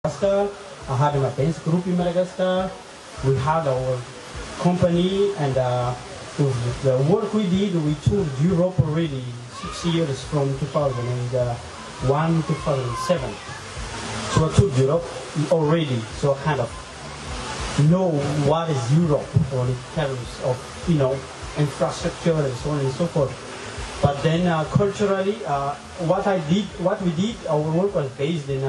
Madagascar. I had my dance group in Madagascar. We had our company, and the work we did, we toured Europe already 6 years from 2001 to 2007. So I toured Europe already, so I kind of know what is Europe in terms of, infrastructure and so on and so forth. But then culturally, what we did, our work was based in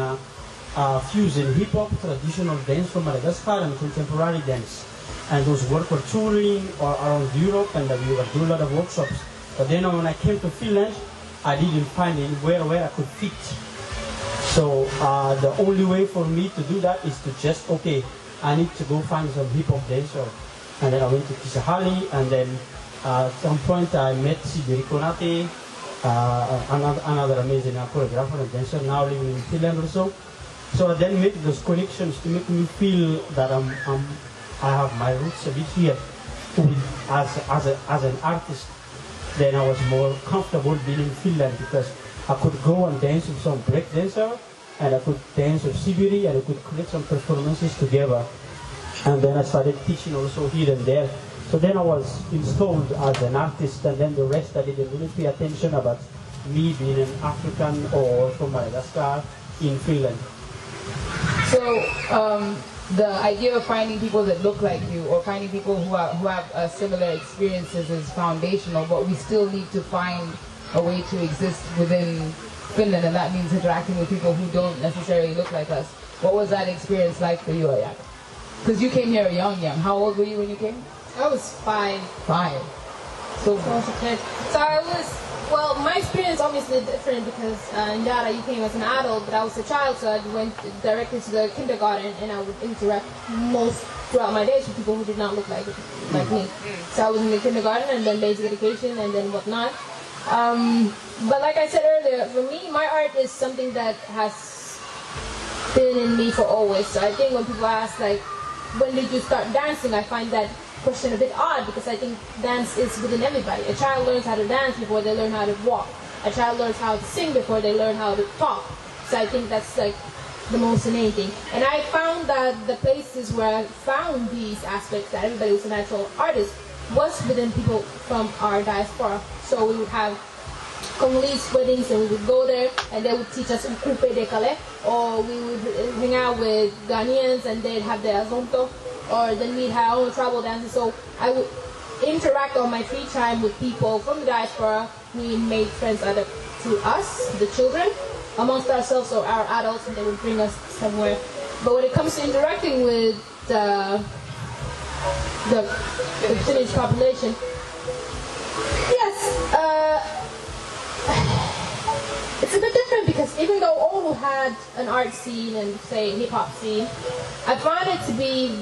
fusion hip-hop, traditional dance from Madagascar, and contemporary dance. And those work were touring around Europe, and we were doing a lot of workshops. But then when I came to Finland, I didn't find anywhere where I could fit. So the only way for me to do that is to just, I need to go find some hip-hop dancer. And then I went to Kisahali, and then at some point I met Sibiri Konate, another amazing choreographer and dancer, now living in Finland or so. So I then made those connections to make me feel that I have my roots a bit here. As an artist, then I was more comfortable being in Finland because I could go and dance with some break dancer, and I could dance with Sibiri, and I could create some performances together. And then I started teaching also here and there. So then I was installed as an artist, and then the rest I didn't really pay attention about me being an African or from Madagascar in Finland. So the idea of finding people that look like you, or finding people who have similar experiences, is foundational, but we still need to find a way to exist within Finland, and that means interacting with people who don't necessarily look like us. What was that experience like for you, Ajak? Because you came here young. How old were you when you came? I was 5. 5. So I was a kid. So I was, my experience obviously different because in Njara you came as an adult, but I was a child, so I went directly to the kindergarten, and I would interact most throughout my days with people who did not look like me. So I was in the kindergarten, and then basic education, and then whatnot. But like I said earlier, for me, my art is something that has been in me for always. So I think when people ask, when did you start dancing, I find that question a bit odd, because I think dance is within everybody. A child learns how to dance before they learn how to walk. A child learns how to sing before they learn how to talk. So I think that's the most innate thing. And I found that the places where I found these aspects, that everybody was a natural artist, was within people from our diaspora. So we would have Congolese weddings, and we would go there, and they would teach us coupe de kale, or we would hang out with Ghanaians, and they'd have the azonto, or then we'd have our own tribal dances. So I would interact on my free time with people from the diaspora. We made friends either through us, the children, amongst ourselves, or our adults, and they would bring us somewhere. But when it comes to interacting with the Finnish population, yes, it's a bit different, because even though Oulu had an art scene and, say, hip-hop scene, I found it to be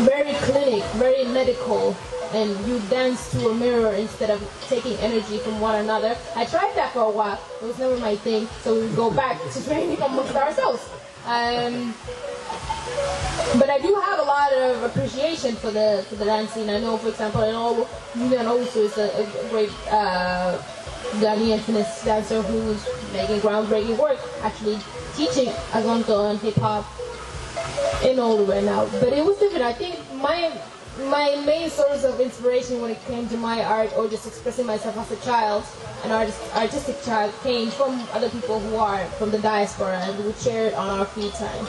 very clinic, very medical, and you dance to a mirror instead of taking energy from one another. I tried that for a while. It was never my thing, so we would go back to training amongst ourselves. But I do have a lot of appreciation for the dance scene. I know, for example, Julian also is a great Ghanaian Finnish dancer who's making groundbreaking work, actually teaching azonto and hip hop in Oulu right now. But it was different. I think my main source of inspiration when it came to my art, or just expressing myself as a child, an artistic child, came from other people who are from the diaspora, and we would share it on our free time.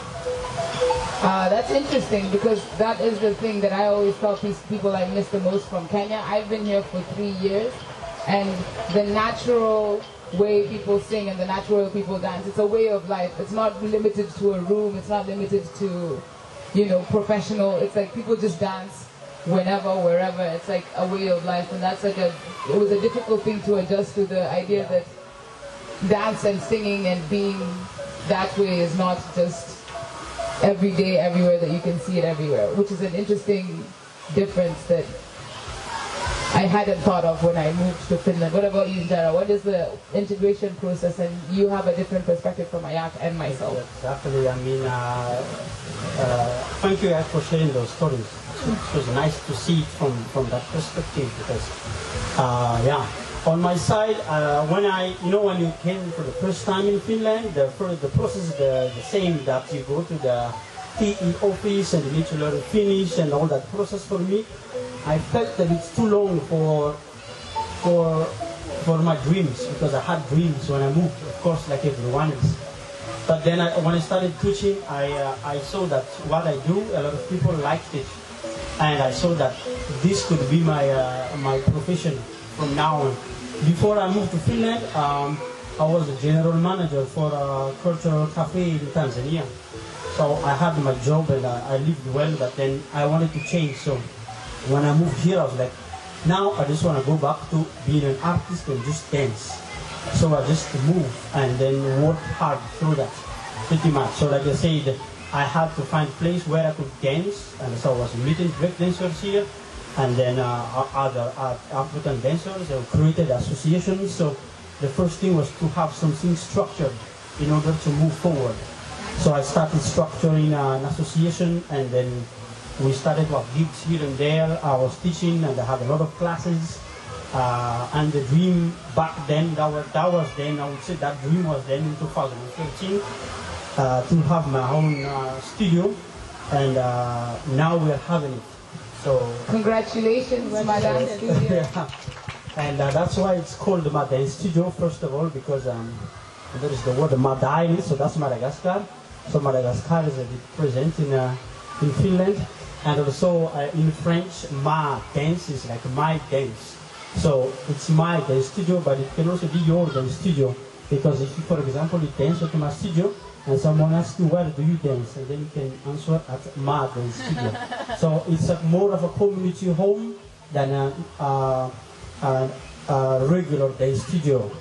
That's interesting, because that is the thing that I always tell people I miss the most from Kenya. I've been here for 3 years, and the natural way people sing and the natural way people dance, it's a way of life. It's not limited to a room, it's not limited to, professional. It's like people just dance whenever, wherever. It's like a way of life, and that's it was a difficult thing to adjust to, the idea that dance and singing and being that way is not just every day, everywhere, that you can see it everywhere, which is an interesting difference that I hadn't thought of when I moved to Finland. What about you, Njara? What is the integration process? And you have a different perspective from Ajak and myself. Exactly. I mean, thank you for sharing those stories. It was nice to see it from that perspective, because, On my side, when when you came for the first time in Finland, the process is the same, that you go to the TE office and you need to learn Finnish and all that process. For me, I felt that it's too long for my dreams, because I had dreams when I moved, of course, like everyone else. But then when I started teaching, I saw that what I do, a lot of people liked it, and I saw that this could be my profession from now on. Before I moved to Finland, I was a general manager for a cultural cafe in Tanzania. So I had my job and I lived well, but then I wanted to change. So when I moved here, I was like, now I just want to go back to being an artist and just dance. So I just moved and then worked hard through that, pretty much. So like I said, I had to find a place where I could dance, and so I was meeting break dancers here, and then other African dancers. They created associations. So the first thing was to have something structured in order to move forward. So I started structuring an association, and then we started gigs here and there. I was teaching, and I had a lot of classes. And the dream back then, that was then, I would say that dream was then in 2013, to have my own studio, and now we are having it. So congratulations, my dance studio. Yeah. And that's why it's called the Dance Studio, first of all, because there is the word Mada in it, so that's Madagascar. So Madagascar is a bit present in Finland, and also in French, ma dance is like my dance. So it's my dance studio, but it can also be your dance studio, because if you, for example, you dance at my studio and someone asks you where do you dance, and then you can answer at my dance studio. So it's more of a community home than a regular dance studio,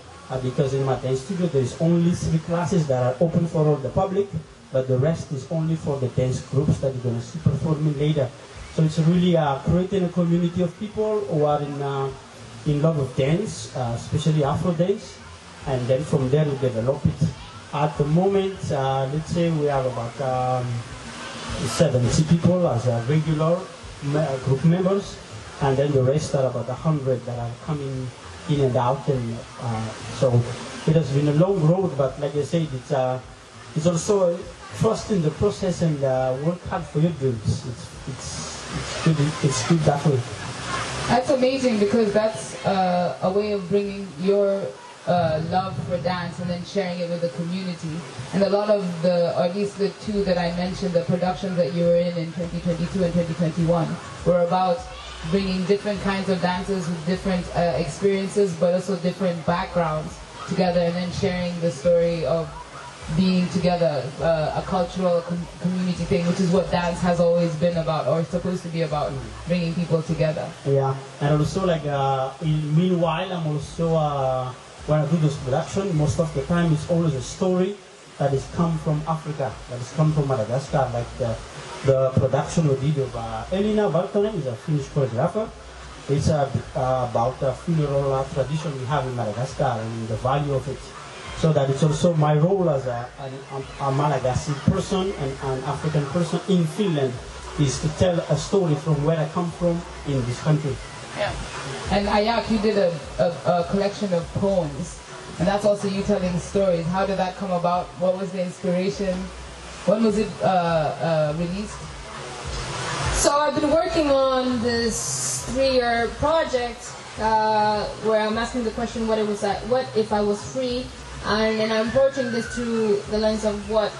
because in my dance studio there is only 3 classes that are open for all the public, but the rest is only for the dance groups that you're going to see performing later. So it's really creating a community of people who are in love with dance, especially Afro dance, and then from there we develop it. At the moment, let's say we have about 70 people as regular group members, and then the rest are about 100 that are coming in and out. And so it has been a long road, but like I said, it's also trust in the process and work hard for your dreams. It's good that way. That's amazing, because that's a way of bringing your love for dance and then sharing it with the community. And a lot of or at least the 2 that I mentioned, the productions that you were in 2022 and 2021, were about bringing different kinds of dancers with different experiences, but also different backgrounds together, and then sharing the story of being together, a cultural community thing, which is what dance has always been about, or supposed to be about, bringing people together. Yeah, and also like meanwhile, I'm also when I do this production, most of the time it's always a story that has come from Africa, that has come from Madagascar. Like the production we did of Elina Bartonen is a Finnish choreographer. It's about the funeral tradition we have in Madagascar and the value of it. So that it's also my role as a Malagasy person and an African person in Finland is to tell a story from where I come from in this country. Yeah. And Ajak, you did a collection of poems, and that's also you telling stories. How did that come about? What was the inspiration? When was it released? So I've been working on this 3-year project where I'm asking the question, what if I was free? And then I'm approaching this through the lens of what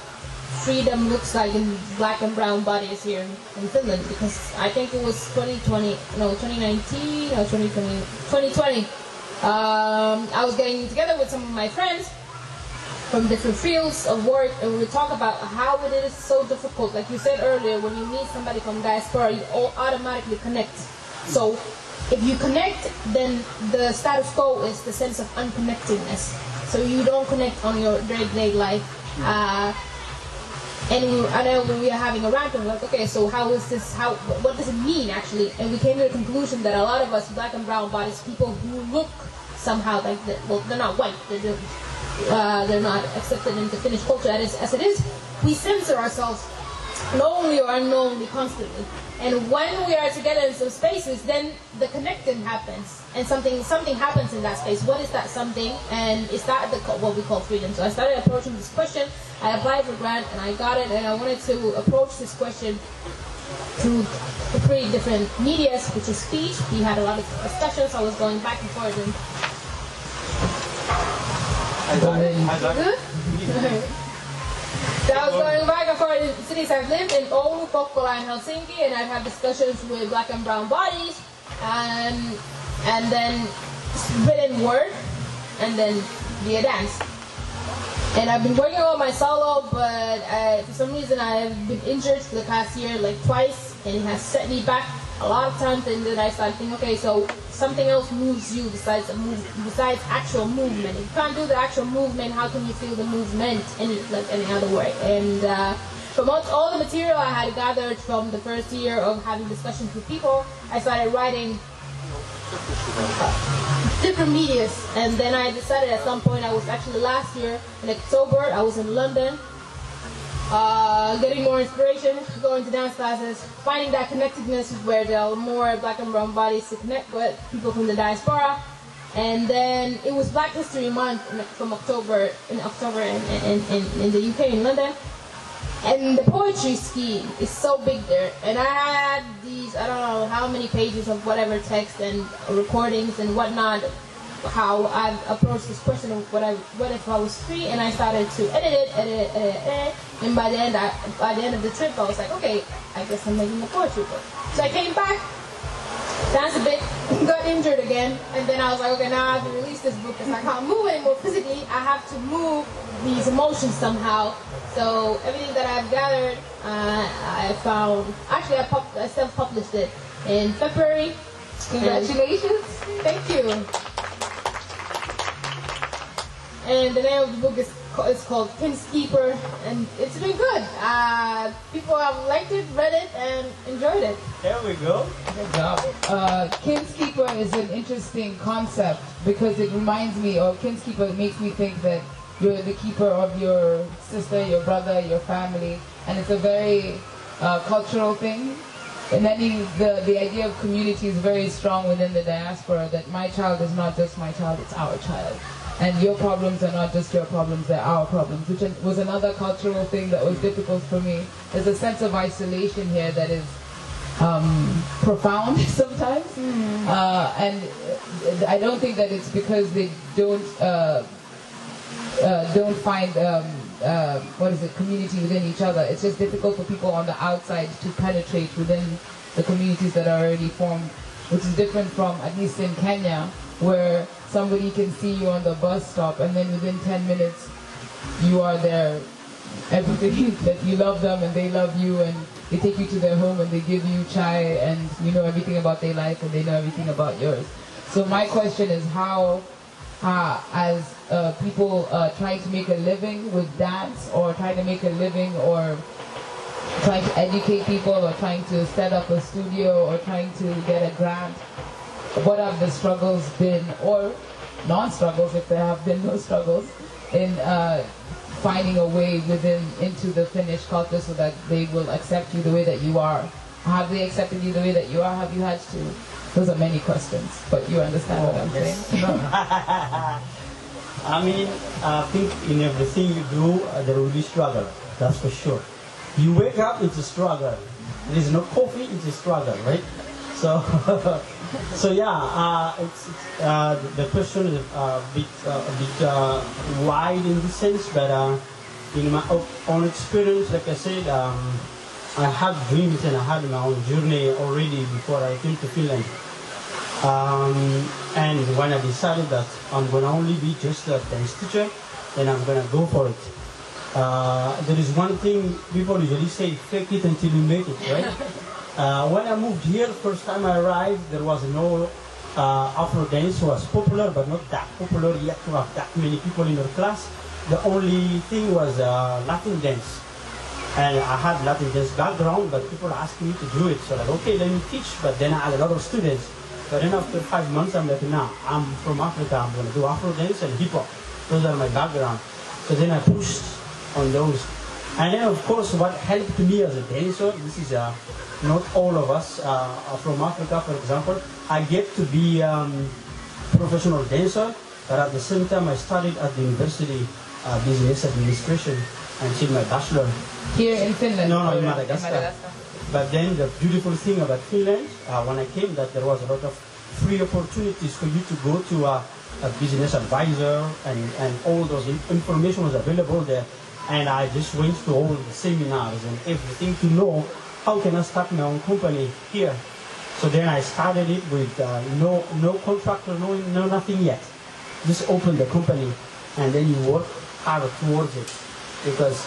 freedom looks like in black and brown bodies here in Finland, because I think it was 2020 or 2020. I was getting together with some of my friends from different fields of work, and we would talk about how it is so difficult. Like you said earlier, when you meet somebody from diaspora, you all automatically connect. So if you connect, then the status quo is the sense of unconnectedness. So you don't connect on your day-to-day life. And I know when we were having a rant, we were like, okay, so how is this, what does it mean actually? And we came to the conclusion that a lot of us black and brown bodies, people who look somehow like, they're not white, they're not accepted into Finnish culture as it is, we censor ourselves knowingly or unknowingly, constantly. And when we are together in some spaces, then the connecting happens, and something happens in that space. What is that something? And it's that what we call freedom. So I started approaching this question. I applied for grant and I got it, and I wanted to approach this question through pretty different medias, which is speech. We had a lot of discussions. I was going back and forth. And good? So I was going back and forth in cities I've lived in, Oulu, Kokkola, and Helsinki, and I've had discussions with black and brown bodies, and then written word, and then via dance. And I've been working on my solo, but for some reason I've been injured for the past year, like twice, and it has set me back a lot of times. And then I started thinking, okay, so something else moves you besides actual movement. If you can't do the actual movement, how can you feel the movement any other way? And from all the material I had gathered from the first year of having discussions with people, I started writing different medias, and then I decided at some point, I was actually last year in October, I was in London, getting more inspiration, going to dance classes, finding that connectedness where there are more black and brown bodies to connect with, people from the diaspora. And then it was Black History Month from October in the UK in London. And the poetry scheme is so big there, and I had these, I don't know how many pages of whatever text and recordings and whatnot, how I've approached this question of what if I was free, and I started to edit it, and by the end of the trip I was like, okay, I guess I'm making a poetry book. So I came back, danced a bit, got injured again, and then I was like, okay, now I have to release this book because I can't move anymore physically. I have to move these emotions somehow. So everything that I've gathered, I found, actually I self-published it in February. Congratulations. Thank you. And the name of the book is called Kin's Keeper, and it's been good. People have liked it, read it, and enjoyed it. There we go. Good job. Kin's Keeper is an interesting concept because it reminds me, or Kin's Keeper makes me think that you're the keeper of your sister, your brother, your family, and it's a very cultural thing. And then the idea of community is very strong within the diaspora, that my child is not just my child, it's our child. And your problems are not just your problems, they're our problems, which was another cultural thing that was difficult for me. There's a sense of isolation here that is profound sometimes. Mm-hmm. And I don't think that it's because they don't find community within each other. It's just difficult for people on the outside to penetrate within the communities that are already formed, which is different from, at least in Kenya, where somebody can see you on the bus stop and then within 10 minutes you are their everything, that you love them and they love you, and they take you to their home and they give you chai and you know everything about their life and they know everything about yours. So my question is, how as people trying to make a living with dance, or trying to make a living, or trying to educate people, or trying to set up a studio, or trying to get a grant, what have the struggles been, or non-struggles if there have been no struggles, in finding a way into the Finnish culture so that they will accept you the way that you are? Have they accepted you the way that you are? Have you had to? Those are many questions, but you understand what I'm saying? I mean, I think in everything you do, there will be struggle, that's for sure. You wake up, it's a struggle. There is no coffee, it's a struggle, right? So, the question is a bit wide in this sense, but in my own experience, like I said, I had dreams and I had my own journey already before I came to Finland. And when I decided that I'm going to only be just a dance teacher, then I'm going to go for it. There is one thing people usually say, fake it until you make it, right? When I moved here, first time I arrived, there was no Afro dance was popular, but not that popular yet to have that many people in our class. The only thing was Latin dance. And I had Latin dance background, but people asked me to do it. So like, okay, let me teach, but then I had a lot of students. But then after 5 months, I'm like, nah, I'm from Africa, I'm going to do Afro dance and hip hop. Those are my background. So then I pushed on those. And then of course what helped me as a dancer, this is not all of us are from Africa, for example. I get to be professional dancer, but at the same time I studied at the university business administration until my bachelor. Here in Finland? No, in Madagascar. But then the beautiful thing about Finland, when I came, that there was a lot of free opportunities for you to go to a business advisor, and all those information was available there. And I just went to all the seminars and everything to know how can I start my own company here. So then I started it with no contractor, no nothing yet. Just open the company, and then you work hard towards it. Because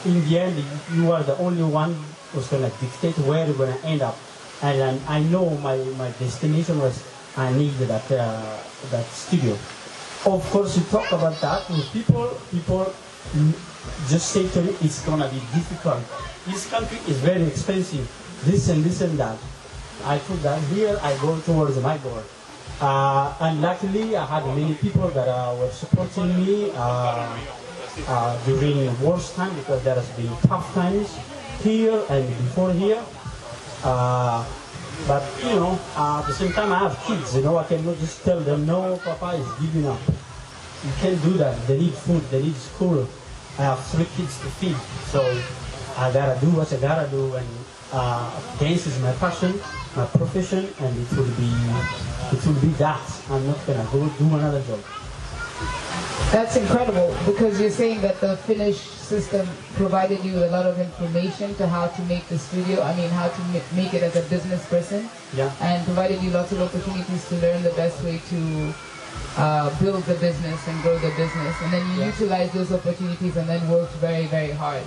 in the end, you are the only one who's going to dictate where you're going to end up. And I know my destination was I need that studio. Of course, you talk about that with people just say to me, it's going to be difficult. This country is very expensive, this and that. I put that here, I go towards my goal. And luckily, I had many people that were supporting me during the worst time, because there has been tough times here and before here. But you know, at the same time I have kids, you know, I cannot just tell them, no, Papa is giving up. You can't do that. They need food, they need school. I have 3 kids to feed, so I gotta do what I gotta do, and dance is my passion, my profession, and it will be that. I'm not gonna go do another job. That's incredible, because you're saying that the Finnish system provided you a lot of information to how to make the studio, how to make it as a business person, and provided you lots of opportunities to learn the best way to build the business and grow the business, and then you utilize those opportunities and then work very, very hard.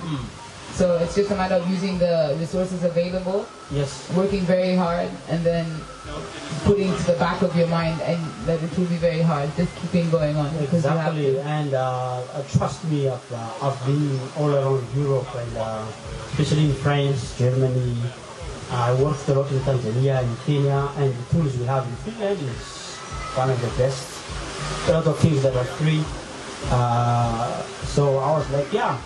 So it's just a matter of using the resources available, working very hard, and then putting to the back of your mind and that it will be very hard, just keeping going on. Exactly, and trust me, I've been all around Europe, and especially in France, Germany. I worked a lot in Tanzania, in Kenya, and the tools we have in Finland is one of the best. A lot of things that are free. So I was like, yeah,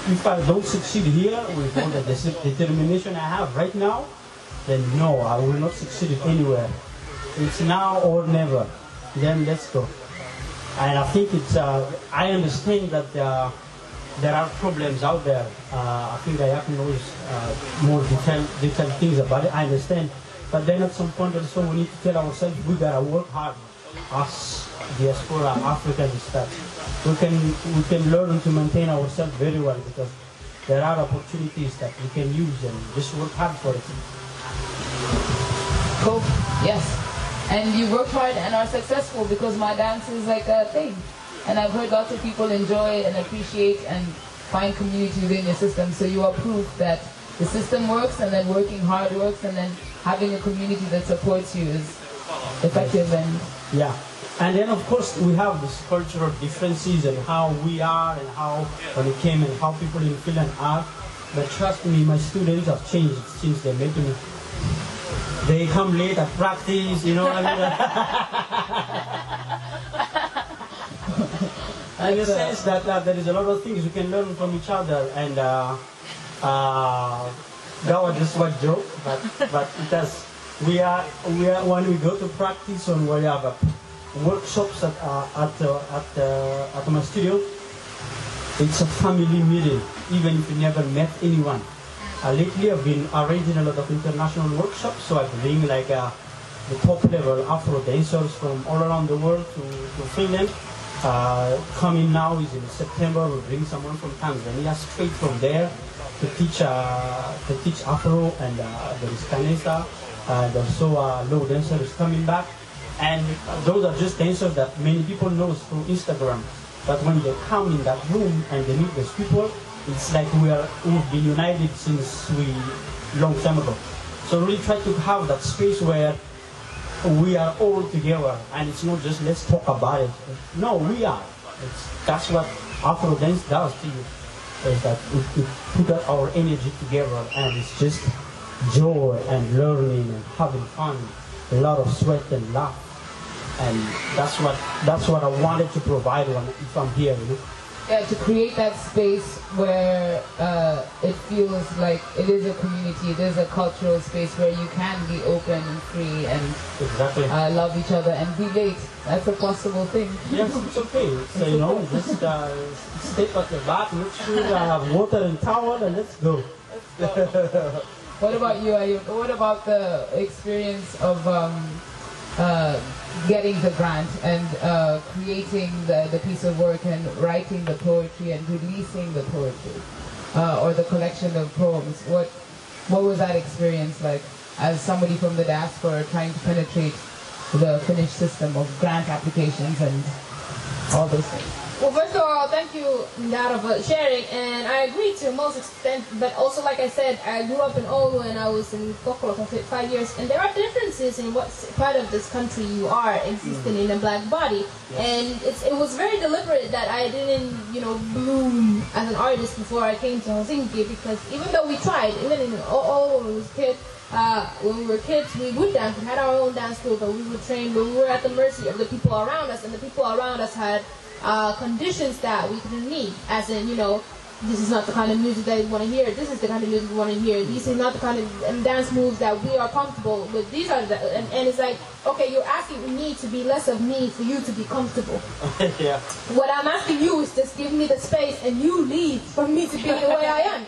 if I don't succeed here with all the determination I have right now, then no, I will not succeed anywhere. It's now or never. Then let's go. And I think it's, I understand that there are problems out there. I think Ajak knows more detailed things about it. I understand. But then at some point also we need to tell ourselves we gotta work hard. Us, diaspora, Africans, that we can learn to maintain ourselves very well, because there are opportunities that we can use, and just work hard for it. Cool. Yes. And you work hard and are successful, because my dance is like a thing. And I've heard lots of people enjoy and appreciate and find community within your system. So you are proof that the system works, and then working hard works, and then having a community that supports you is effective. And yeah. And then of course we have these cultural differences and how we are and how when it came and how people in Finland are. But trust me, my students have changed since they met me. They come late at practice, you know what I mean? In the sense that there is a lot of things we can learn from each other, and that was just one joke, but it has. We are when we go to practice, and we have workshops at my studio. It's a family meeting, even if you never met anyone. Lately, I've been arranging a lot of international workshops, so I bring like the top level Afro dancers from all around the world to Finland. Coming now is in September. We'll bring someone from Tanzania straight from there to teach Afro, and there is Kanesa. There's also low dancer is coming back, and those are just dancers that many people know through Instagram. But when they come in that room and they meet those people, it's like we've been united since long time ago. So really try to have that space where we are all together, and it's not just let's talk about it. No, we are. That's what Afro dance does to you. Is that we put our energy together, and it's just joy and learning and having fun, a lot of sweat and laugh, and that's what I wanted to provide if I'm here. You know? Yeah, to create that space where it feels like it is a community, it is a cultural space where you can be open and free and exactly. Love each other and be late. That's a possible thing. Yes, it's okay. So, you know, just step at the back, make sure you have water and towel, and let's go. What about you, Ayub? What about the experience of getting the grant and creating the piece of work and writing the poetry and releasing the poetry or the collection of poems? What was that experience like as somebody from the diaspora trying to penetrate the Finnish system of grant applications and all those things? Well, first of all, thank you, Njara, for sharing, and I agree to most extent, but also, like I said, I grew up in Oulu and I was in Kokkola for 5 years, and there are differences in what part of this country you are existing in a black body, and it was very deliberate that I didn't, you know, bloom as an artist before I came to Helsinki, because even though we tried, even in Oulu when we was a kid, when we were kids, we would dance, we had our own dance group, but we would train, but we were at the mercy of the people around us, and the people around us had conditions that we couldn't meet, as in, you know, this is not the kind of music that you want to hear, this is the kind of music you want to hear, this is not the kind of dance moves that we are comfortable with, these are the, and it's like, okay, you're asking me to be less of me for you to be comfortable. Yeah. What I'm asking you is just give me the space and you leave for me to be the way I am.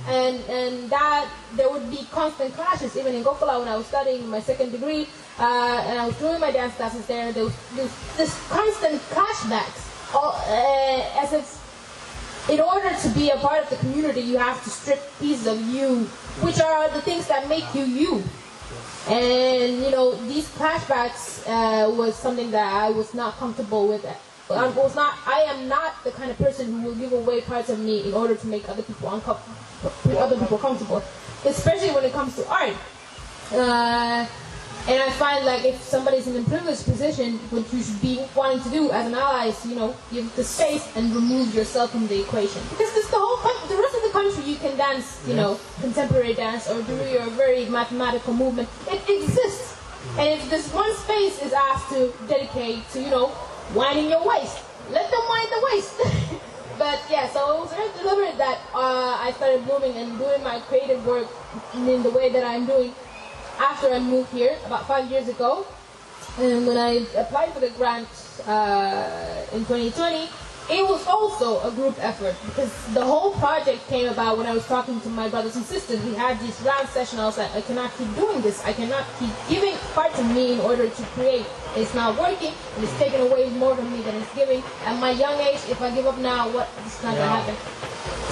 And that there would be constant clashes. Even in Kokkola when I was studying my second degree and I was doing my dance classes there was this constant clashbacks. As if in order to be a part of the community you have to strip pieces of you, which are the things that make you you. And you know, these clashbacks was something that I was not comfortable with. I am not the kind of person who will give away parts of me in order to make other people comfortable, especially when it comes to art. And I find like if somebody's in a privileged position, what you should be wanting to do as an ally is, you know, give the space and remove yourself from the equation. Because this, the rest of the country you can dance, you know, contemporary dance or do your very mathematical movement. It exists. And if this one space is asked to dedicate to, you know, winding your waist, let them wind the waist. But yeah, so it was very deliberate that I started blooming and doing my creative work in the way that I'm doing after I moved here about 5 years ago. And when I applied for the grant in 2020, it was also a group effort because the whole project came about when I was talking to my brothers and sisters. We had this round session. I was like, I cannot keep doing this. I cannot keep giving parts of me in order to create. It's not working, and it's taking away more from me than it's giving. At my young age, if I give up now, what is going to happen?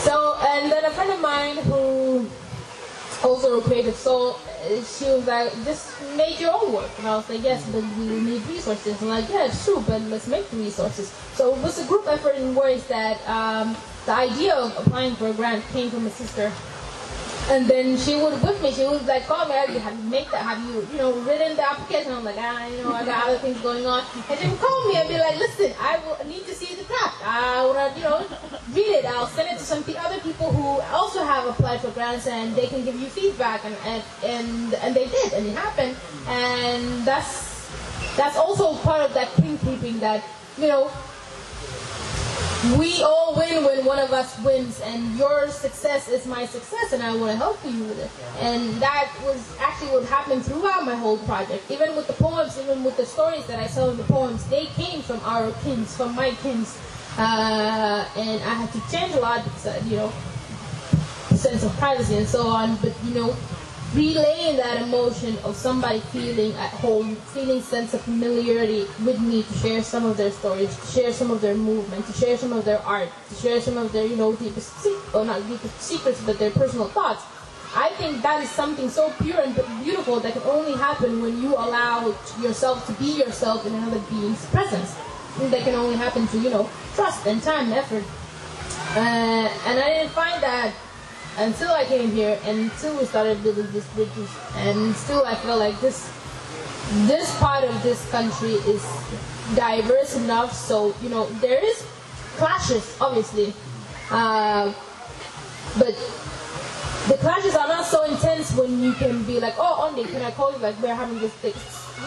So, and then a friend of mine who also a creative soul, she was like, just make your own work. And I was like, yes, but we need resources. I'm like, yeah, it's true, but let's make the resources. So it was a group effort in ways that the idea of applying for a grant came from a sister. And then she would with me, she was like, call me, have you make that, have you, you know, written the application? I'm like, you know, I got other things going on. And she would call me and be like, listen, I need to see the draft. I want to, you know, read it. I'll send it to some other people who also have applied for grants and they can give you feedback. And they did, and it happened. And that's also part of that king keeping that, you know, we all win when one of us wins, and your success is my success, and I want to help you with it. And that was actually what happened throughout my whole project. Even with the poems, even with the stories that I tell in the poems, they came from our kins, from my kins. And I had to change a lot because, you know, sense of privacy and so on, but, you know, relaying that emotion of somebody feeling at home, feeling sense of familiarity with me to share some of their stories, to share some of their movement, to share some of their art, to share some of their, you know, deepest, or not deepest secrets, but their personal thoughts. I think that is something so pure and beautiful that can only happen when you allow yourself to be yourself in another being's presence. And that can only happen through, you know, trust and time and effort. And I didn't find that until I came here, and until we started building these bridges, and still I feel like this part of this country is diverse enough, so, you know, there is clashes, obviously, but the clashes are not so intense when you can be like, oh, Ondi, can I call you? Like, we're having this thing.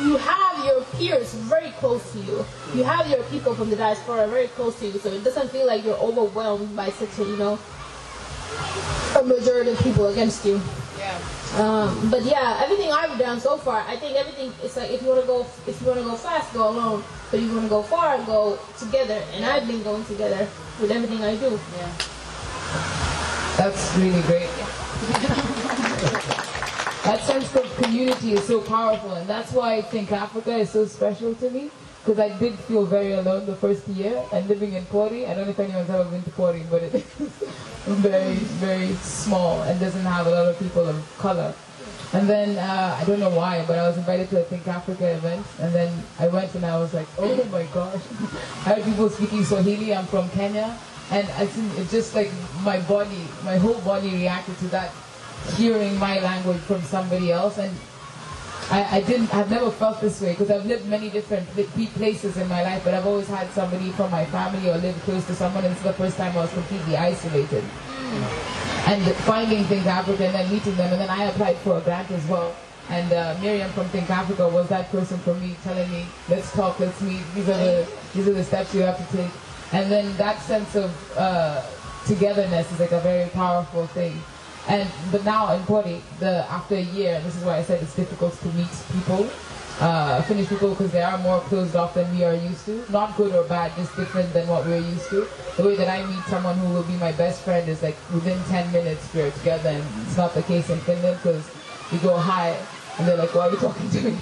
You have your peers very close to you. You have your people from the diaspora very close to you, so it doesn't feel like you're overwhelmed by such a, a majority of people against you. Yeah. But yeah, everything I've done so far, I think everything, it's like if you want to go fast, go alone. But if you want to go far, go together. And I've been going together with everything I do. Yeah. That's really great. That sense of community is so powerful, and that's why I think Africa is so special to me, because I did feel very alone the first year, and living in Pori, I don't know if anyone's ever been to Pori, but it is very, very small and doesn't have a lot of people of color. And then, I don't know why, but I was invited to a Think Africa event, and then I went and I was like, oh my gosh, I heard people speaking Swahili, I'm from Kenya, and I think it's just like my whole body reacted to that, hearing my language from somebody else. And I've never felt this way, because I've lived many different places in my life, but I've always had somebody from my family or lived close to someone, and it's the first time I was completely isolated. And finding Think Africa and then meeting them, and then I applied for a grant as well. And Miriam from Think Africa was that person for me, telling me, let's talk, let's meet, these are the steps you have to take. And then that sense of togetherness is like a very powerful thing. But now in Pori, after a year, and this is why I said it's difficult to meet people, Finnish people, because they are more closed off than we are used to. Not good or bad, just different than what we're used to. The way that I meet someone who will be my best friend is like within 10 minutes we're together, and it's not the case in Finland, because you go hi, and they're like, why are you talking to me?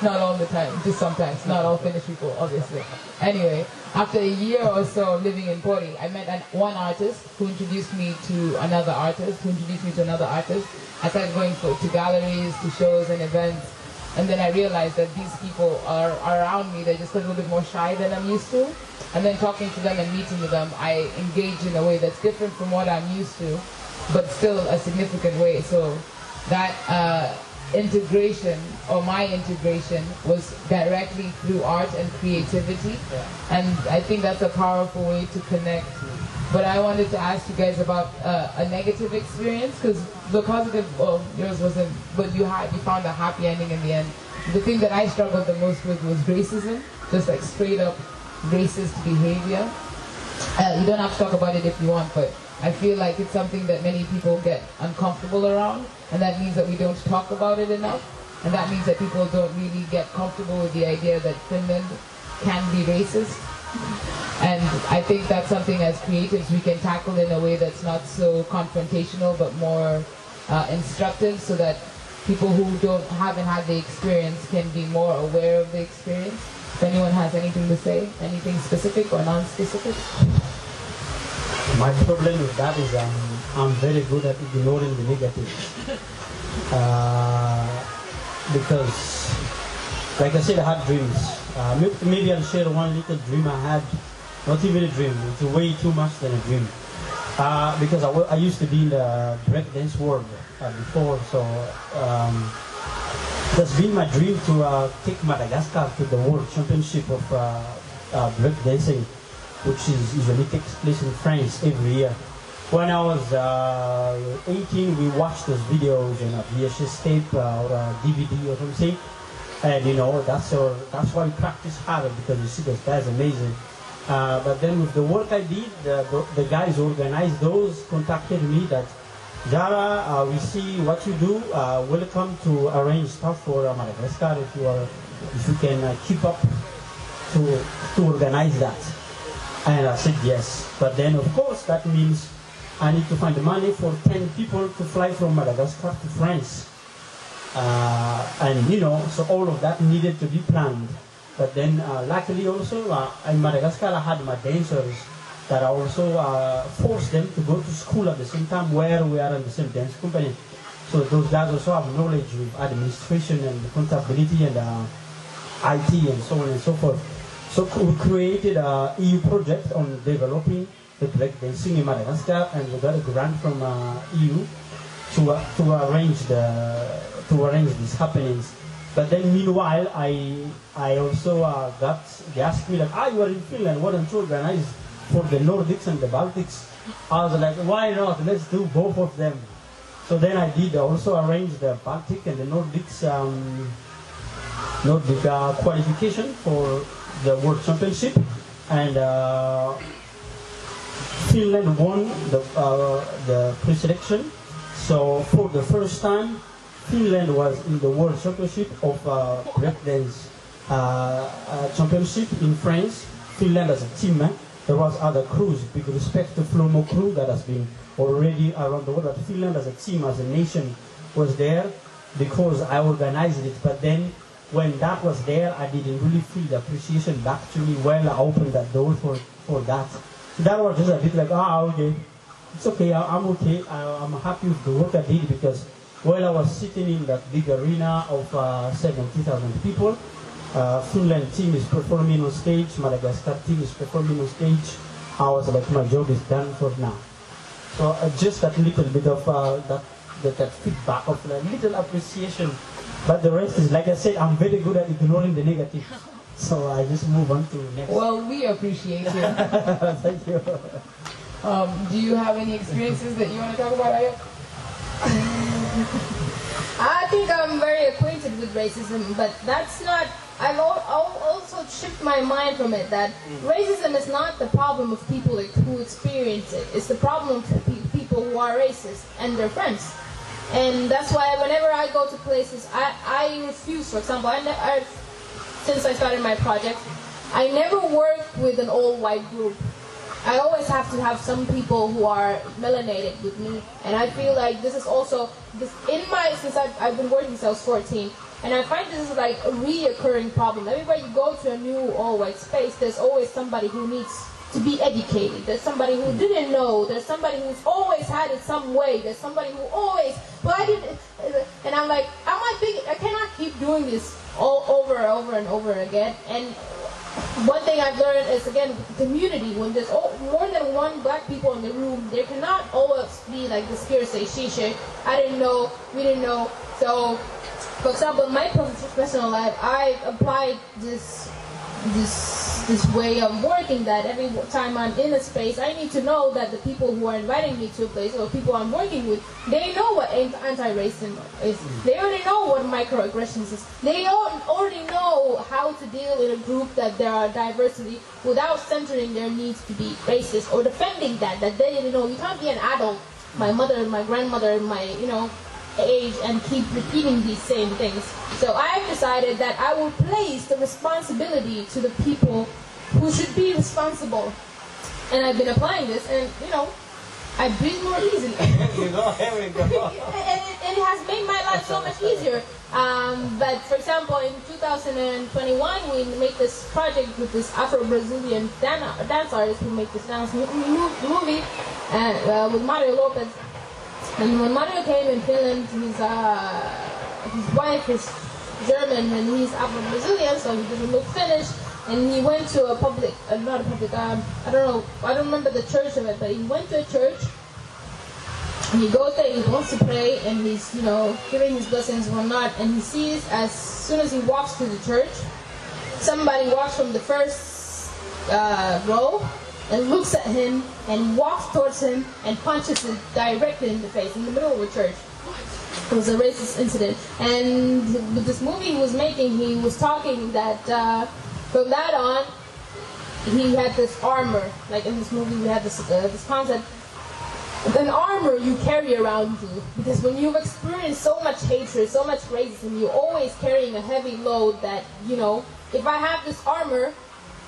Not all the time, just sometimes. Not all Finnish people, obviously. Anyway, after a year or so living in Pori, I met one artist who introduced me to another artist, I started going to galleries, to shows and events, and then I realized that these people are around me, they're just a little bit more shy than I'm used to. And then talking to them and meeting with them, I engage in a way that's different from what I'm used to, but still a significant way. So that integration, or my integration, was directly through art and creativity. And I think that's a powerful way to connect. But I wanted to ask you guys about a negative experience, because the positive, well, yours wasn't, but you found a happy ending in the end. The thing that I struggled the most with was racism, just like straight up racist behavior. You don't have to talk about it if you want, but I feel like it's something that many people get uncomfortable around, and that means that we don't talk about it enough, and that means that people don't really get comfortable with the idea that Finland can be racist. And I think that's something as creatives we can tackle in a way that's not so confrontational, but more instructive, so that people who haven't had the experience can be more aware of the experience. If anyone has anything to say, anything specific or non-specific? My problem with that is I'm very good at ignoring the negative. Because, like I said, I had dreams. Maybe I'll share one little dream I had. Not even a dream, it's way too much than a dream. Because I used to be in the breakdance world before, so that's been my dream to take Madagascar to the World Championship of breakdancing, which usually takes place in France every year. When I was 18, we watched those videos on a VHS tape or a DVD or something, and that's why we practice harder, because you see those guys amazing. But then with the work I did, the guys who organized those contacted me that, Njara, we see what you do. Welcome to arrange stuff for Madagascar if you can keep up to organize that. And I said yes. But then of course that means I need to find the money for 10 people to fly from Madagascar to France. So all of that needed to be planned. But then luckily also in Madagascar I had my dancers that I also forced them to go to school at the same time where we are in the same dance company. So those guys also have knowledge with administration and contability and IT and so on and so forth. So we created an EU project on developing the breakdancing in Madagascar, and we got a grant from EU to arrange these happenings. But then meanwhile, I also they asked me like, you are in Finland, why don't you organize for the Nordics and the Baltics? I was like, why not? Let's do both of them. So then I did also arrange the Baltic and the Nordics Nordic qualification for the World Championship, and Finland won the pre-selection. So for the first time, Finland was in the World Championship of breakdance championship in France. Finland as a team. There was other crews, big respect to Flomo crew that has been already around the world. But Finland as a team, as a nation, was there because I organized it. But then when that was there, I didn't really feel the appreciation back to me. Well, I opened that door for that. So that was just a bit like, okay, it's okay, I'm okay. I'm happy with the work I did, because while I was sitting in that big arena of 70,000 people, Finland team is performing on stage, Madagascar team is performing on stage. I was like, my job is done for now. So just that little bit of that feedback of a little appreciation. But the rest is, like I said, I'm very good at ignoring the negative. So I just move on to next. Well, we appreciate you. Thank you. Do you have any experiences that you want to talk about, Ajak? I think I'm very acquainted with racism, but that's not. I'll also shift my mind from it, that racism is not the problem of people who experience it. It's the problem of people who are racist and their friends. And that's why whenever I go to places, I refuse. For example, since I started my project, I never work with an all-white group. I always have to have some people who are melanated with me, and I feel like this is also since I've been working since I was 14, and I find this is like a reoccurring problem. Everywhere you go to a new all-white space, there's always somebody who needs to be educated. There's somebody who didn't know. There's somebody who's always had it some way. There's somebody who always, well, I didn't, and I'm like, I cannot keep doing this all over and over and over again. And one thing I've learned is, again, community, when there's more than one black people in the room, there cannot always be like this hearsay, she, I didn't know, we didn't know. So, for example, in my professional life, I applied this way of working, that every time I'm in a space, I need to know that the people who are inviting me to a place, or people I'm working with, they know what anti-racism is. They already know what microaggressions is. They already know how to deal in a group that there are diversity without centering their needs to be racist or defending that they didn't know. You can't be an adult, my mother, my grandmother, my age, and keep repeating these same things. So I've decided that I will place the responsibility to the people who should be responsible. And I've been applying this, and I breathe more easily. Here we go. and it has made my life so much easier. But for example, in 2021, we made this project with this Afro-Brazilian dance artist who made this dance movie with Mario Lopez. And when Mario came in Finland, his wife is German and he's Afro-Brazilian, so he doesn't look Finnish. And he went to a public, not a public, I don't remember the church of it, but he went to a church. And he goes there, he wants to pray, and he's, giving his blessings and whatnot. And he sees, as soon as he walks to the church, somebody walks from the first row and looks at him and walks towards him and punches him directly in the face in the middle of a church. It was a racist incident. And with this movie he was making, he was talking that from that on, he had this armor. Like in this movie, we had this concept. An armor you carry around you, because when you've experienced so much hatred, so much racism, you're always carrying a heavy load that, if I have this armor,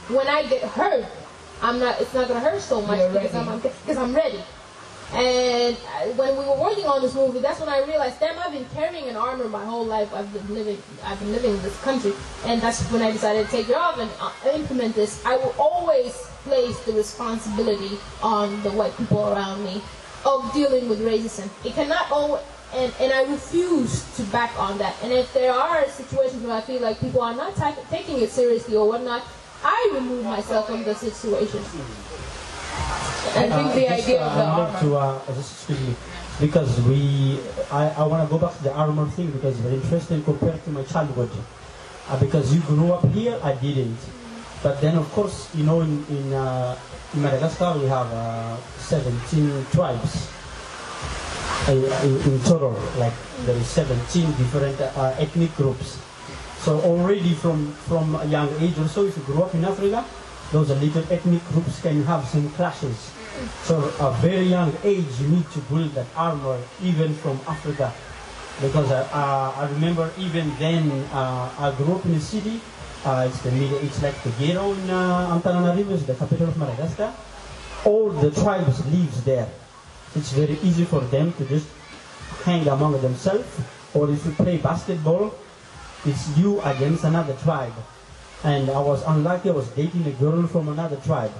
when I get hurt, it's not going to hurt so much because I'm ready. And when we were working on this movie, that's when I realized, damn, I've been carrying an armor my whole life. I've been living in this country, and that's when I decided to take it off and implement this. I will always place the responsibility on the white people around me of dealing with racism. It cannot always, and I refuse to back on that. And if there are situations where I feel like people are not taking it seriously or whatnot, I remove myself from the situation. I think the idea of the armor. Just excuse me, because I want to go back to the armor thing, because it's very interesting compared to my childhood. Because you grew up here, I didn't. But then, of course, in Madagascar we have 17 tribes in total. Like there is 17 different ethnic groups. So already from a young age or so, if you grew up in Africa, those little ethnic groups can have some clashes. So at a very young age, you need to build that armor even from Africa. Because I remember even then, I grew up in a city. It's like the ghetto in Antananarivo, the capital of Madagascar. All the tribes live there. It's very easy for them to just hang among themselves. Or if you play basketball, it's you against another tribe. And I was unlucky, I was dating a girl from another tribe.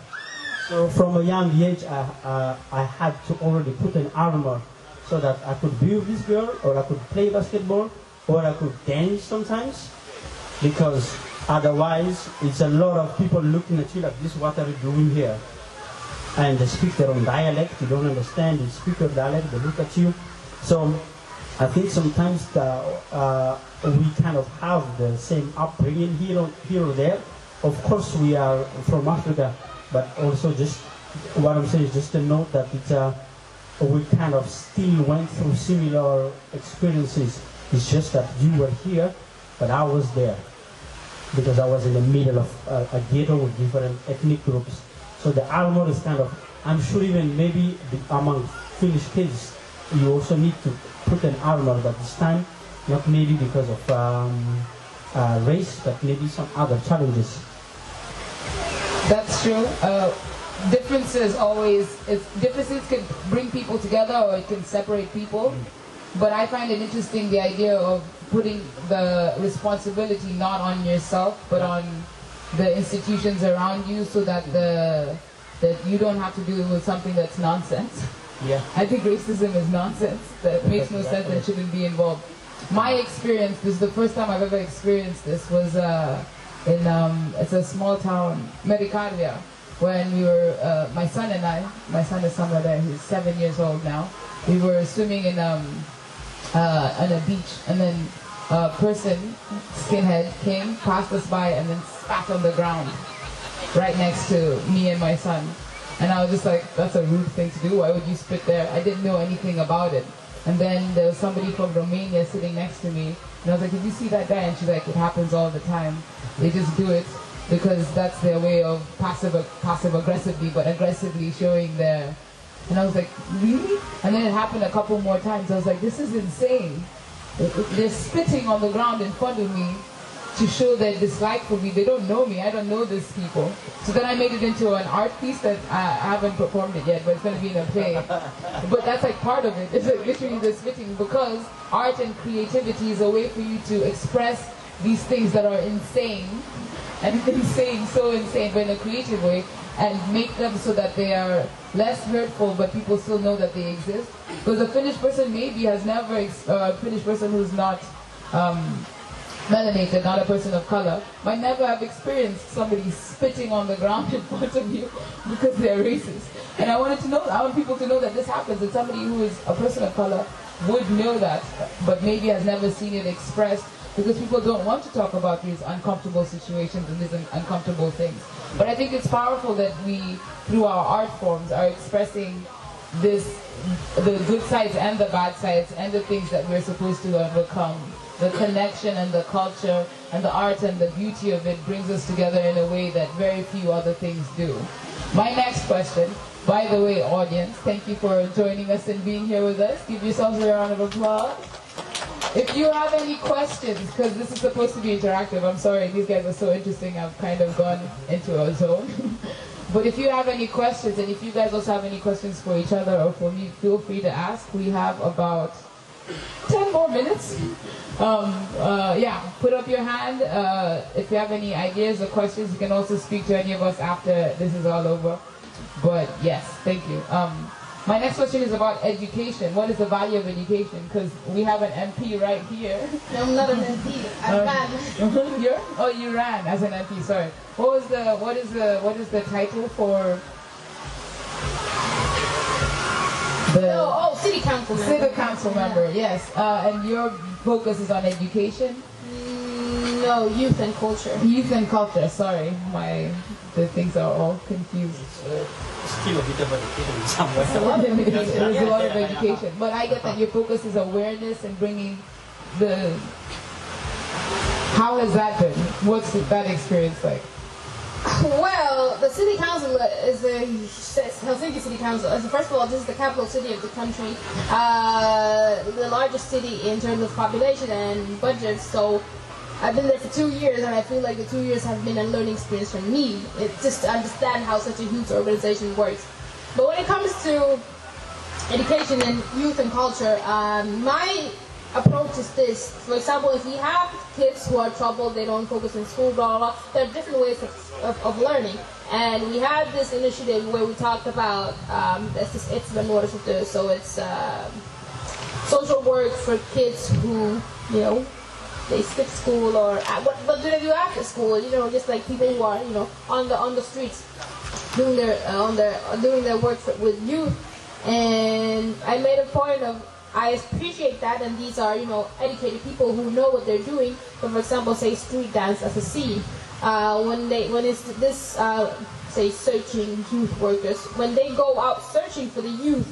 So from a young age, I had to already put an armor so that I could be with this girl, or I could play basketball, or I could dance sometimes. Because otherwise, it's a lot of people looking at you like, this, what are you doing here? And they speak their own dialect, you don't understand, they speak your dialect, they look at you. So I think sometimes we kind of have the same upbringing here or there. Of course, we are from Africa, but also just what I'm saying is just to note that we kind of still went through similar experiences. It's just that you were here, but I was there because I was in the middle of a ghetto with different ethnic groups. So the armor is kind of, I'm sure even maybe among Finnish kids, you also need to put an armor, but this time, not maybe because of race, but maybe some other challenges. That's true. Differences can bring people together, or it can separate people. But I find it interesting, the idea of putting the responsibility not on yourself, but on the institutions around you, so that you don't have to deal with something that's nonsense. Yeah. I think racism is nonsense. That makes no sense and shouldn't be involved. My experience, this is the first time I've ever experienced this, was it's a small town, Merikaria, when we were, my son is somewhere there, he's 7 years old now. We were swimming on a beach, and then a person, skinhead, came, passed us by, and then spat on the ground right next to me and my son. And I was just like, that's a rude thing to do. Why would you spit there? I didn't know anything about it. And then there was somebody from Romania sitting next to me. And I was like, did you see that guy? And she's like, it happens all the time. They just do it because that's their way of passive-aggressively, but aggressively showing their... And I was like, really? And then it happened a couple more times. I was like, this is insane. They're spitting on the ground in front of me to show their dislike for me. They don't know me. I don't know these people. So then I made it into an art piece that I haven't performed it yet, but it's going to be in a play. But that's like part of it. It's like literally the spitting, because art and creativity is a way for you to express these things that are insane, and so insane, but in a creative way, and make them so that they are less hurtful, but people still know that they exist. Because a Finnish person maybe has never, a Finnish person who's not melanated, not a person of color, might never have experienced somebody spitting on the ground in front of you because they're racist. And I want people to know that this happens, and somebody who is a person of color would know that, but maybe has never seen it expressed, because people don't want to talk about these uncomfortable situations and these uncomfortable things. But I think it's powerful that we, through our art forms, are expressing the good sides and the bad sides and the things that we're supposed to overcome. The connection and the culture and the art and the beauty of it brings us together in a way that very few other things do. My next question, by the way, audience, thank you for joining us and being here with us. Give yourselves a round of applause. If you have any questions, because this is supposed to be interactive, I'm sorry, these guys are so interesting, I've kind of gone into a zone. But if you have any questions, and if you guys also have any questions for each other or for me, feel free to ask. We have about 10 more minutes. Yeah, put up your hand. If you have any ideas or questions, you can also speak to any of us after this is all over. But yes, thank you. My next question is about education. What is the value of education? Because we have an MP right here. No, I'm not an MP. I ran. You ran as an MP. Sorry. What is the title for? City council member. City council member. Yes. And your focus is on education. No, No, youth and culture. Youth and culture, sorry. The things are all confused. Still a bit of education somewhere. There's a lot of education. But I get that your focus is awareness and bringing the... How has that been? What's that experience like? Well, the city council is the Helsinki City Council. First of all, this is the capital city of the country, the largest city in terms of population and budget. So I've been there for 2 years, and I feel like the 2 years have been a learning experience for me. It's just to understand how such a huge organization works. But when it comes to education and youth and culture, my approach is this. For example, if we have kids who are troubled, they don't focus in school, blah, blah, blah, there are different ways of learning. And we have this initiative where we talked about, so it's social work for kids who, they skip school, or what do they do after school? Just like people who are, on the streets doing their work with youth. And I made a point of, I appreciate that, and these are, educated people who know what they're doing. But for example, say street dance as a scene, say searching youth workers, when they go out searching for the youth,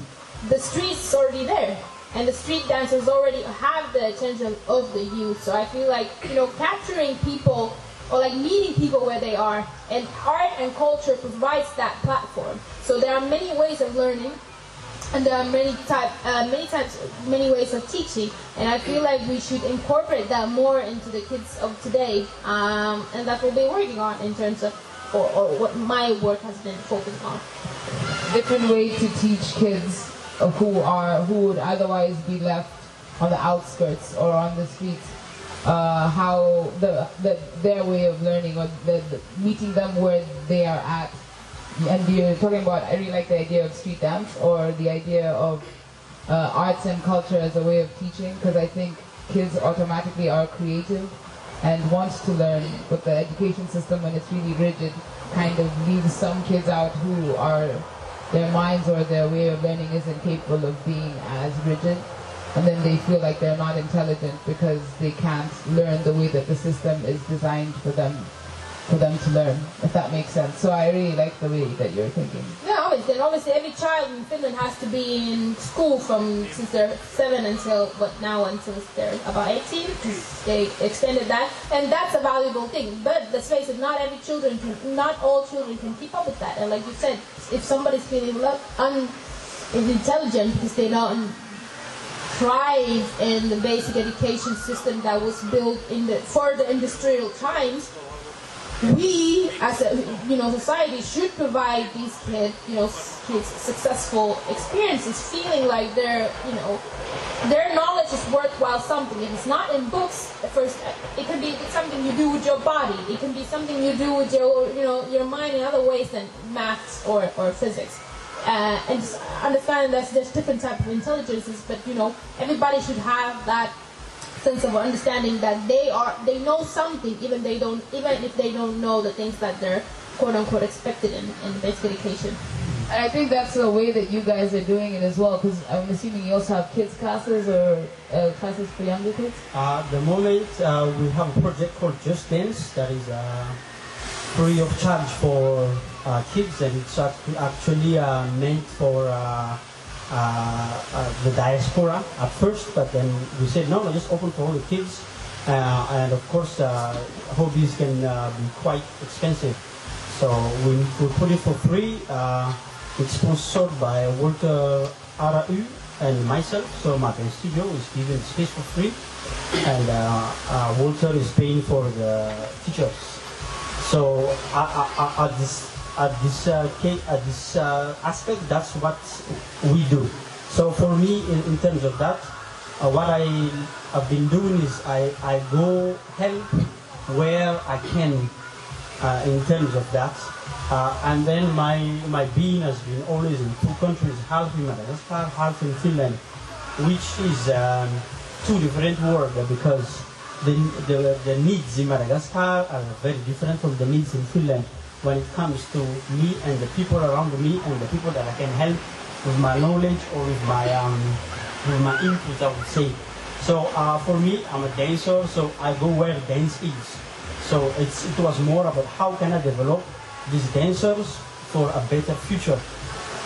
the streets is already there, and the street dancers already have the attention of the youth. So I feel like, capturing people or like meeting people where they are, and art and culture provides that platform. So there are many ways of learning. And there are many ways of teaching, and I feel like we should incorporate that more into the kids of today, and that's what we're working on in terms of, or what my work has been focused on. Different way to teach kids who would otherwise be left on the outskirts or on the streets, how their way of learning, or meeting them where they are at. And you're talking about, I really like the idea of street dance, or the idea of arts and culture as a way of teaching, because I think kids automatically are creative and want to learn, but the education system, when it's really rigid, kind of leaves some kids out who are, their minds or their way of learning isn't capable of being as rigid, and then they feel like they're not intelligent because they can't learn the way that the system is designed for them to learn, if that makes sense. So I really like the way that you're thinking. Yeah, obviously every child in Finland has to be in school since they're 7 until they're about 18, because they extended that, and that's a valuable thing. But let's face it, not all children can keep up with that. And like you said, if somebody's feeling unintelligent because they don't thrive in the basic education system that was built for the industrial times, we as a society should provide these kids successful experiences, feeling like their knowledge is worthwhile something. If it's not in books, first it can be something you do with your body. It can be something you do with your mind in other ways than maths or physics. And just understand that there's different types of intelligences, but everybody should have that sense of understanding that they know something, even if they don't know the things that they're quote unquote expected in basic education. And I think that's the way that you guys are doing it as well, because I'm assuming you also have kids classes or classes for younger kids? At the moment, we have a project called Just Dance that is free of charge for kids, and it's actually meant for the diaspora at first, but then we said no, just open for all the kids, and of course hobbies can be quite expensive, so we put it for free. It's sponsored by Walter RAU and myself, so my studio is given space for free, and Walter is paying for the teachers. So at this aspect, that's what we do. So for me, in terms of that, what I have been doing is I go help where I can in terms of that. And then my being has been always in 2 countries, half in Madagascar, half in Finland, which is 2 different worlds, because the needs in Madagascar are very different from the needs in Finland when it comes to me and the people around me and the people that I can help with my knowledge or with my input, I would say. So for me, I'm a dancer, so I go where dance is. So it was more about how can I develop these dancers for a better future.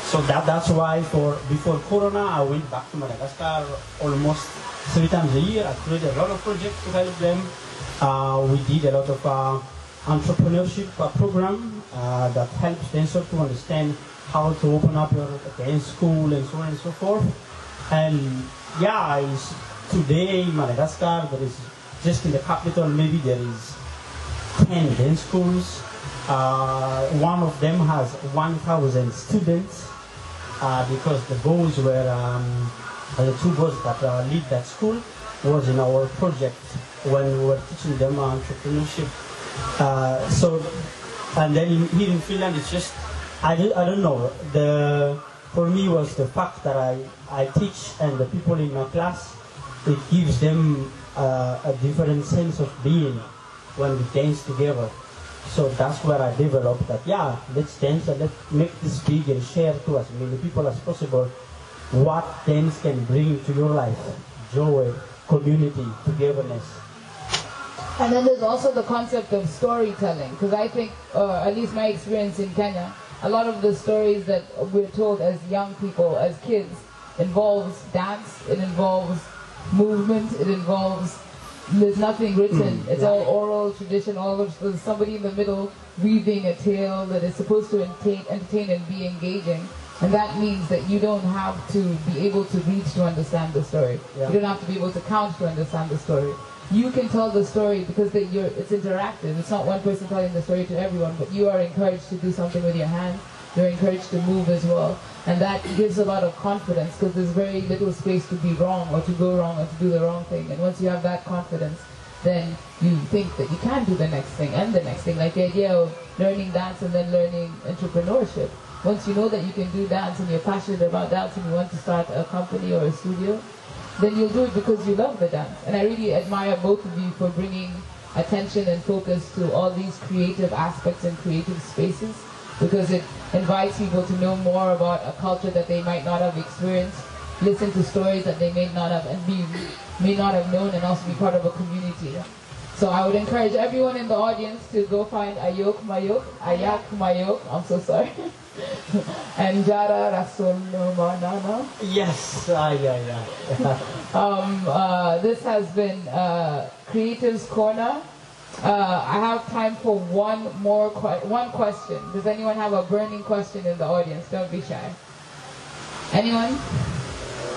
So that's why before Corona, I went back to Madagascar almost 3 times a year. I created a lot of projects to help them. We did a lot of entrepreneurship program that helps dancers to understand how to open up your dance school and so on and so forth. And yeah, today in Madagascar, there is just in the capital, maybe there is 10 dance schools. One of them has 1,000 students because the boys were, the 2 boys that lead that school was in our project when we were teaching them entrepreneurship. And then here in Finland, it's just, I don't know, for me was the fact that I teach and the people in my class, it gives them a different sense of being when we dance together. So that's where I developed that, yeah, let's dance and let's make this big and share to as many people as possible what dance can bring to your life. Joy, community, togetherness. And then there's also the concept of storytelling, because I think, at least my experience in Kenya, a lot of the stories that we're told as young people, as kids, involves dance, it involves movement, it involves, there's nothing written, it's all oral tradition, there's somebody in the middle weaving a tale that is supposed to entertain and be engaging. And that means that you don't have to be able to read to understand the story. Yeah. You don't have to be able to count to understand the story. You can tell the story because it's interactive. It's not one person telling the story to everyone, but you are encouraged to do something with your hands. You're encouraged to move as well. And that gives a lot of confidence because there's very little space to be wrong or to go wrong or to do the wrong thing. And once you have that confidence, then you think that you can do the next thing and the next thing. Like the idea of learning dance and then learning entrepreneurship. Once you know that you can do dance and you're passionate about dance and you want to start a company or a studio, then you'll do it because you love the dance. And I really admire both of you for bringing attention and focus to all these creative aspects and creative spaces, because it invites people to know more about a culture that they might not have experienced, listen to stories that they may not have known, and also be part of a community. So I would encourage everyone in the audience to go find Ajak Majok, I'm so sorry, and Njara, Rasolomanana. Yes, yeah. This has been Creatives Corner. I have time for one question. Does anyone have a burning question in the audience? Don't be shy. Anyone?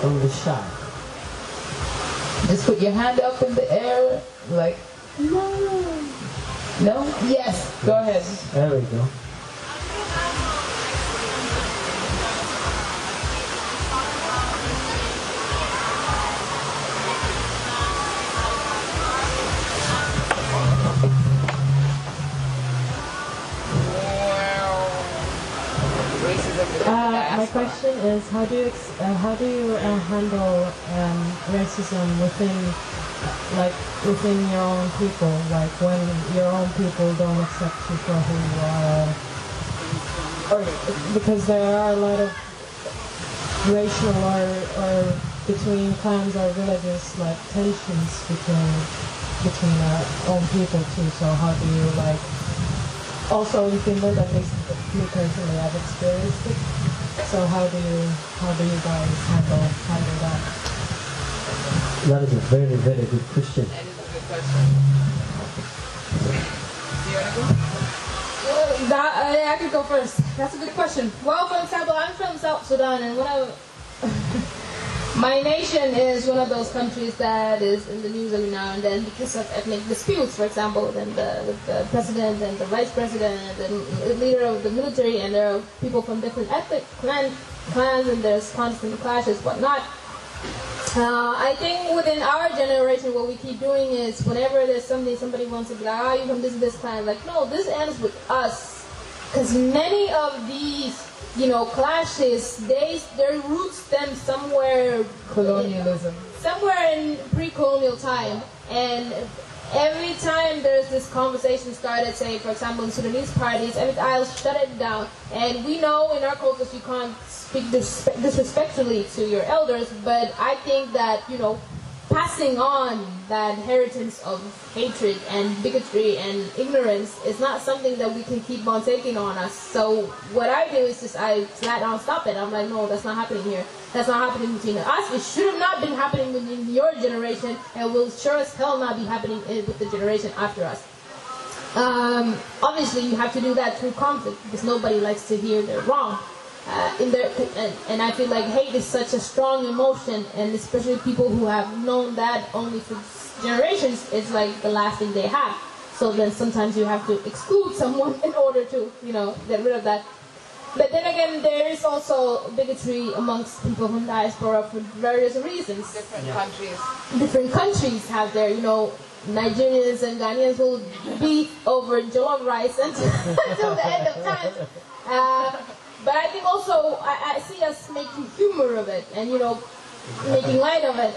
Don't be shy. Just put your hand up in the air, like, no. No? Yes, go ahead. There we go. My question is, how do you handle racism within your own people, like when your own people don't accept you for who you are, or because there are a lot of racial or between clans or villages, like tensions between our own people too. So how do you also in Finland, at least me personally, I've experienced it. So how do you guys handle that? That is a very, very good question. That is a good question. Do you want to go? I could go first. That's a good question. Well, for example, I'm from South Sudan, and my nation is one of those countries that is in the news every now and then because of ethnic disputes, for example, then the president and the vice president and the leader of the military, and there are people from different ethnic clans, and there's constant clashes, whatnot. I think within our generation, what we keep doing is whenever there's somebody wants to be like, you're from this clan, like, no, this ends with us. Because many of these, clashes, their roots stem somewhere colonialism, somewhere in pre-colonial time, and every time there's this conversation started, say for example in Sudanese parties, I'll shut it down. And we know in our cultures you can't speak disrespectfully to your elders, but I think that passing on that inheritance of hatred and bigotry and ignorance is not something that we can keep on taking on us. So what I do is just I flat out stop it. I'm like, no, that's not happening here. That's not happening between us. It should have not been happening within your generation, and will sure as hell not be happening with the generation after us. Obviously, you have to do that through conflict because nobody likes to hear they're wrong. And I feel like hate is such a strong emotion, and especially people who have known that only for generations, it's like the last thing they have. So then sometimes you have to exclude someone in order to, get rid of that. But then again, there is also bigotry amongst people from diaspora for various reasons. Different countries have their, Nigerians and Ghanaians will be over jollof rice until the end of time. But I think also, I see us making humor of it and, making light of it.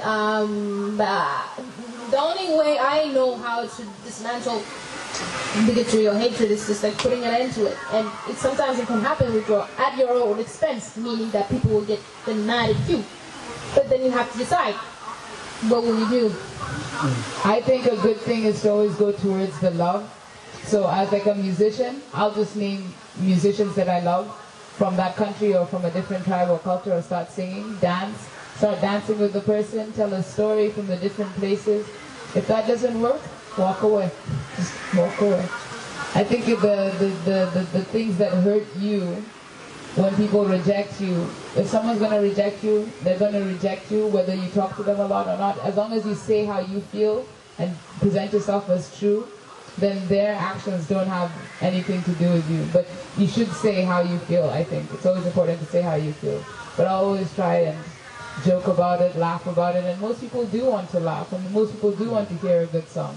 The only way I know how to dismantle bigotry or hatred is just like putting an end to it. And sometimes it can happen at your own expense, meaning that people will get mad at you. But then you have to decide, what will you do? I think a good thing is to always go towards the love. So as like a musician, I'll just name musicians that I love from that country or from a different tribe or culture, or start singing, start dancing with the person, tell a story from the different places. If that doesn't work, walk away. Just walk away. I think the things that hurt you when people reject you, if someone's going to reject you, they're going to reject you whether you talk to them a lot or not. As long as you say how you feel and present yourself as true, then their actions don't have anything to do with you. But you should say how you feel, I think. It's always important to say how you feel. But I always try and joke about it, laugh about it, and most people do want to laugh, and most people do want to hear a good song.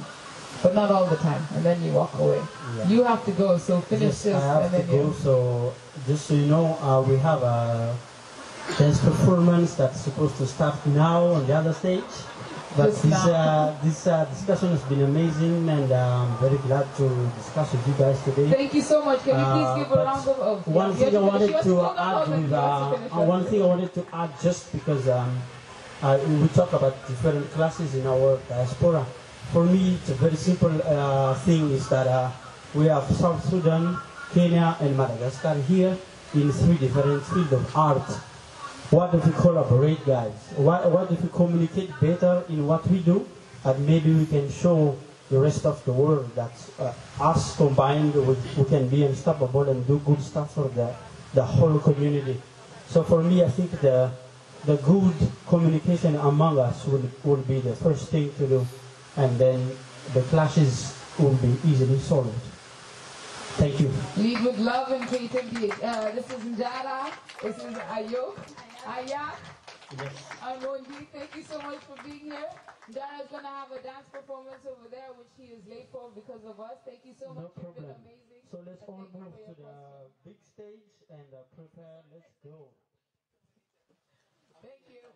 But not all the time, and then you walk away. Yeah. You have to go, so finish this. I have to go, so just so you know, we have a dance performance that's supposed to start now on the other stage. But this discussion has been amazing, and I'm very glad to discuss with you guys today. Thank you so much. Can you please give a round of applause? One thing I wanted to add just because we talk about different classes in our diaspora. For me, it's a very simple thing is that we have South Sudan, Kenya, and Madagascar here in 3 different fields of art. What if we collaborate, guys? What if we communicate better in what we do, and maybe we can show the rest of the world that us combined, we can be unstoppable and do good stuff for the whole community. So for me, I think the good communication among us will be the first thing to do, and then the clashes will be easily solved. Thank you. Lead with love and creativity. This is Njara. This is Ajak. Yes. I'm Ondi. Thank you so much for being here. Njara is going to have a dance performance over there, which he is late for because of us. Thank you so much. No problem. You've been amazing. So let's all move to the big stage and prepare. Let's go. Thank you.